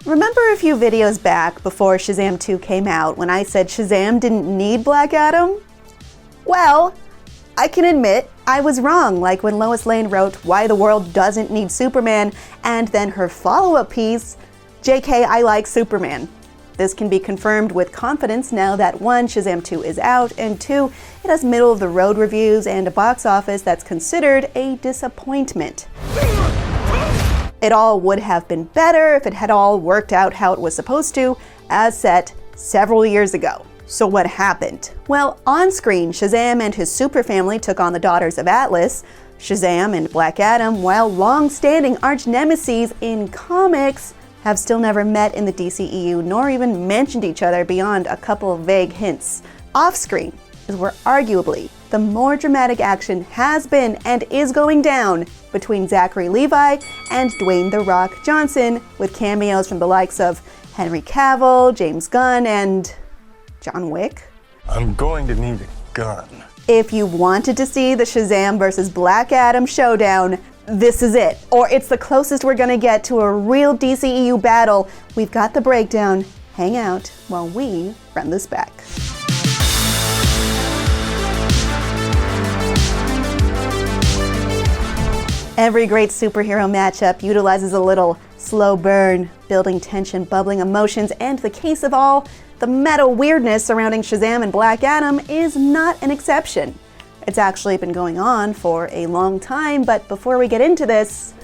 Remember a few videos back before Shazam 2 came out when I said Shazam didn't need Black Adam? Well, I can admit I was wrong, like when Lois Lane wrote Why the World Doesn't Need Superman, and then her follow-up piece, JK, I like Superman. This can be confirmed with confidence now that 1, Shazam 2 is out, and 2, it has middle-of-the-road reviews and a box office that's considered a disappointment. It all would have been better if it had all worked out how it was supposed to, as set several years ago. So what happened? Well, on screen, Shazam and his super family took on the Daughters of Atlas. Shazam and Black Adam, while long-standing arch-nemeses in comics, have still never met in the DCEU nor even mentioned each other beyond a couple of vague hints. Off-screen is where arguably the more dramatic action has been and is going down between Zachary Levi and Dwayne "The Rock" Johnson, with cameos from the likes of Henry Cavill, James Gunn, and John Wick. I'm going to need a gun. If you wanted to see the Shazam versus Black Adam showdown, this is it. Or it's the closest we're gonna get to a real DCEU battle. We've got the breakdown. Hang out while we run this back. Every great superhero matchup utilizes a little slow burn, building tension, bubbling emotions, and the case of all the meta weirdness surrounding Shazam and Black Adam is not an exception. It's actually been going on for a long time, but before we get into this,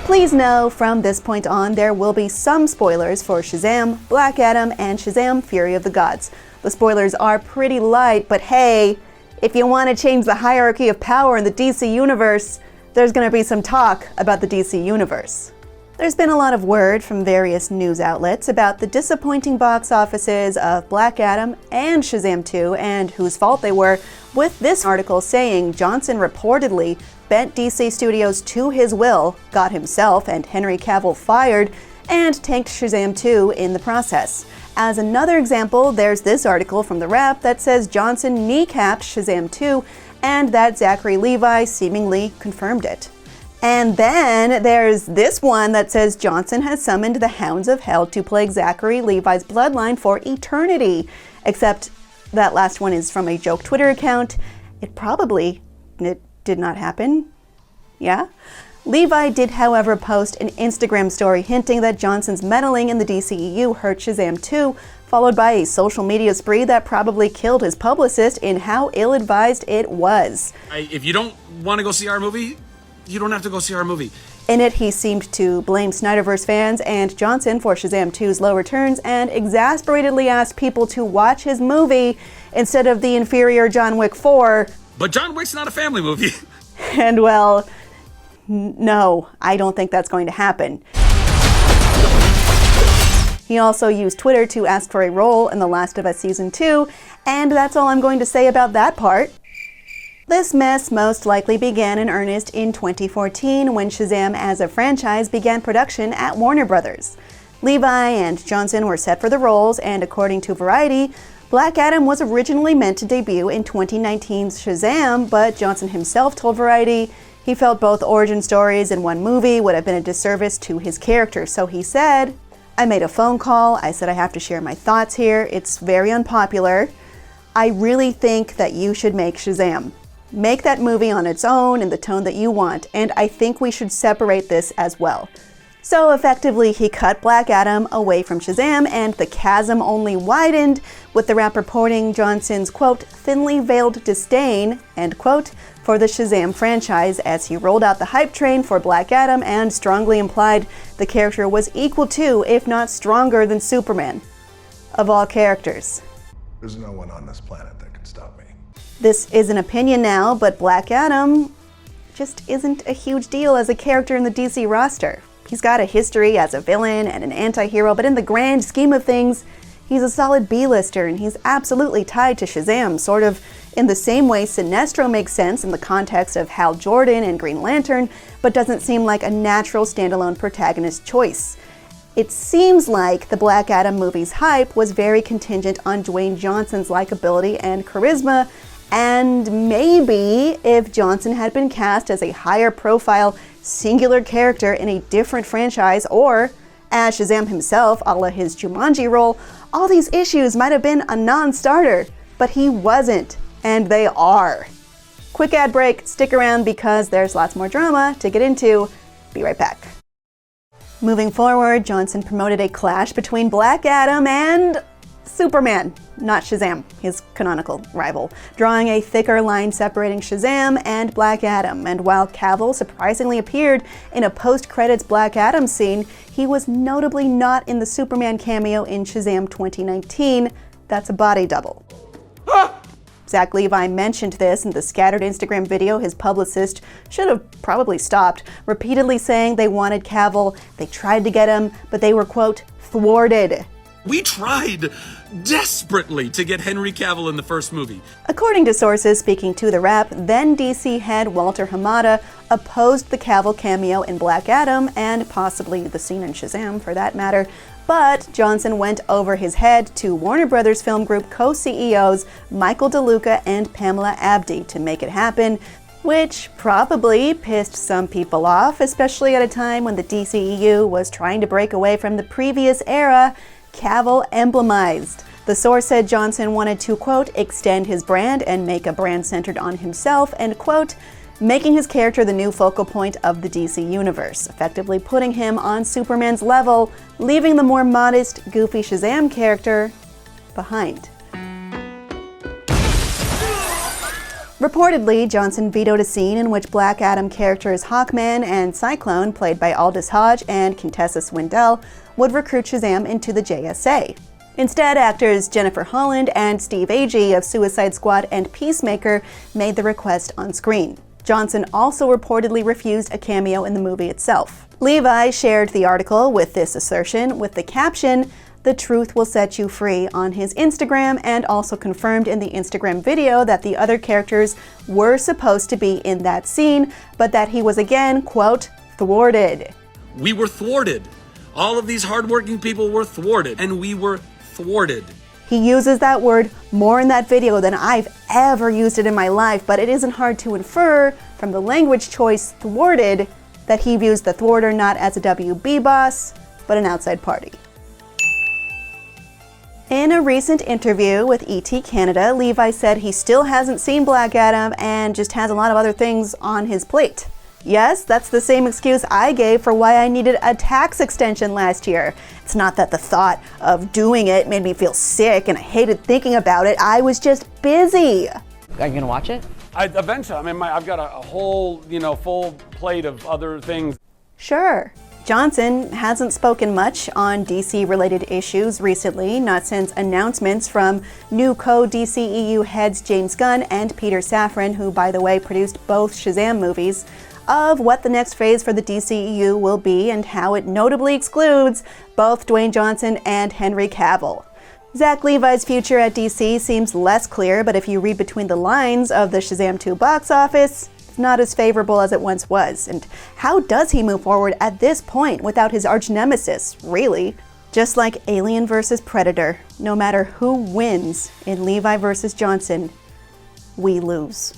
please know from this point on there will be some spoilers for Shazam, Black Adam, and Shazam: Fury of the Gods. The spoilers are pretty light, but hey, if you want to change the hierarchy of power in the DC universe, there's going to be some talk about the DC universe. There's been a lot of word from various news outlets about the disappointing box offices of Black Adam and Shazam 2 and whose fault they were, with this article saying Johnson reportedly bent DC Studios to his will, got himself and Henry Cavill fired, and tanked Shazam 2 in the process. As another example, there's this article from The Wrap that says Johnson kneecapped Shazam 2 and that Zachary Levi seemingly confirmed it. And then there's this one that says Johnson has summoned the Hounds of Hell to plague Zachary Levi's bloodline for eternity. Except that last one is from a joke Twitter account. It did not happen. Yeah? Levi did, however, post an Instagram story hinting that Johnson's meddling in the DCEU hurt Shazam 2, followed by a social media spree that probably killed his publicist in how ill-advised it was. If you don't want to go see our movie, you don't have to go see our movie. In it, he seemed to blame Snyderverse fans and Johnson for Shazam 2's low returns and exasperatedly asked people to watch his movie instead of the inferior John Wick 4. But John Wick's not a family movie. And well, no, I don't think that's going to happen. He also used Twitter to ask for a role in The Last of Us Season 2, and that's all I'm going to say about that part. This mess most likely began in earnest in 2014 when Shazam as a franchise began production at Warner Brothers. Levi and Johnson were set for the roles, and according to Variety, Black Adam was originally meant to debut in 2019's Shazam, but Johnson himself told Variety he felt both origin stories in one movie would have been a disservice to his character, so he said, I made a phone call, I said I have to share my thoughts here, it's very unpopular. I really think that you should make Shazam. Make that movie on its own in the tone that you want, and I think we should separate this as well. So effectively, he cut Black Adam away from Shazam, and the chasm only widened, with The Wrap reporting Johnson's, quote, thinly veiled disdain, end quote, for the Shazam franchise as he rolled out the hype train for Black Adam and strongly implied the character was equal to, if not stronger than Superman. Of all characters. There's no one on this planet that can stop me. This is an opinion now, but Black Adam just isn't a huge deal as a character in the DC roster. He's got a history as a villain and an anti-hero, but in the grand scheme of things, he's a solid B-lister, and he's absolutely tied to Shazam, sort of in the same way Sinestro makes sense in the context of Hal Jordan and Green Lantern, but doesn't seem like a natural standalone protagonist choice. It seems like the Black Adam movie's hype was very contingent on Dwayne Johnson's likability and charisma, and maybe if Johnson had been cast as a higher profile, singular character in a different franchise or As Shazam himself, a la his Jumanji role, all these issues might have been a non-starter, but he wasn't, and they are. Quick ad break, stick around because there's lots more drama to get into. Be right back. Moving forward, Johnson promoted a clash between Black Adam and Superman, not Shazam, his canonical rival, drawing a thicker line separating Shazam and Black Adam. And while Cavill surprisingly appeared in a post-credits Black Adam scene, he was notably not in the Superman cameo in Shazam 2019. That's a body double. Zach Levi mentioned this in the scattered Instagram video his publicist should have probably stopped, repeatedly saying they wanted Cavill, they tried to get him, but they were, quote, thwarted. We tried desperately to get Henry Cavill in the first movie. According to sources speaking to the Wrap, then DC head Walter Hamada opposed the Cavill cameo in Black Adam and possibly the scene in Shazam for that matter, but Johnson went over his head to Warner Brothers Film Group co-CEOs Michael DeLuca and Pamela Abdy to make it happen, which probably pissed some people off, especially at a time when the DCEU was trying to break away from the previous era Cavill emblemized. The source said Johnson wanted to, quote, extend his brand and make a brand centered on himself, and, quote, making his character the new focal point of the DC universe, effectively putting him on Superman's level, leaving the more modest, goofy Shazam character behind. Reportedly, Johnson vetoed a scene in which Black Adam characters Hawkman and Cyclone, played by Aldous Hodge and Contessa Swindell, would recruit Shazam into the JSA. Instead, actors Jennifer Holland and Steve Agee of Suicide Squad and Peacemaker made the request on screen. Johnson also reportedly refused a cameo in the movie itself. Levi shared the article with this assertion with the caption, "The truth will set you free," on his Instagram, and also confirmed in the Instagram video that the other characters were supposed to be in that scene, but that he was again, quote, thwarted. We were thwarted. All of these hardworking people were thwarted, and we were thwarted. He uses that word more in that video than I've ever used it in my life, but it isn't hard to infer from the language choice thwarted that he views the thwarter not as a WB boss, but an outside party. In a recent interview with ET Canada, Levi said he still hasn't seen Black Adam and just has a lot of other things on his plate. Yes, that's the same excuse I gave for why I needed a tax extension last year. It's not that the thought of doing it made me feel sick and I hated thinking about it. I was just busy. Are you gonna watch it? Eventually. I mean, I've got a whole, full plate of other things. Sure. Johnson hasn't spoken much on DC-related issues recently, not since announcements from new co-DCEU heads James Gunn and Peter Safran, who, by the way, produced both Shazam movies, of what the next phase for the DCEU will be and how it notably excludes both Dwayne Johnson and Henry Cavill. Zach Levi's future at DC seems less clear, but if you read between the lines of the Shazam 2 box office, it's not as favorable as it once was. And how does he move forward at this point without his arch nemesis, really? Just like Alien vs. Predator, no matter who wins in Levi vs. Johnson, we lose.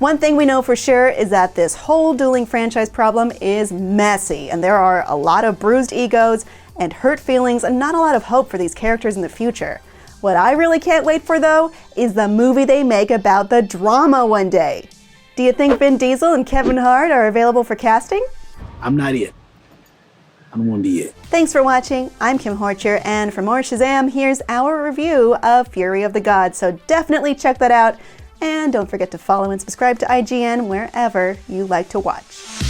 One thing we know for sure is that this whole dueling franchise problem is messy, and there are a lot of bruised egos and hurt feelings and not a lot of hope for these characters in the future. What I really can't wait for, though, is the movie they make about the drama one day. Do you think Vin Diesel and Kevin Hart are available for casting? I'm not it. I don't want to be it. Thanks for watching. I'm Kim Horcher, and for more Shazam, here's our review of Fury of the Gods, so definitely check that out. And don't forget to follow and subscribe to IGN wherever you like to watch.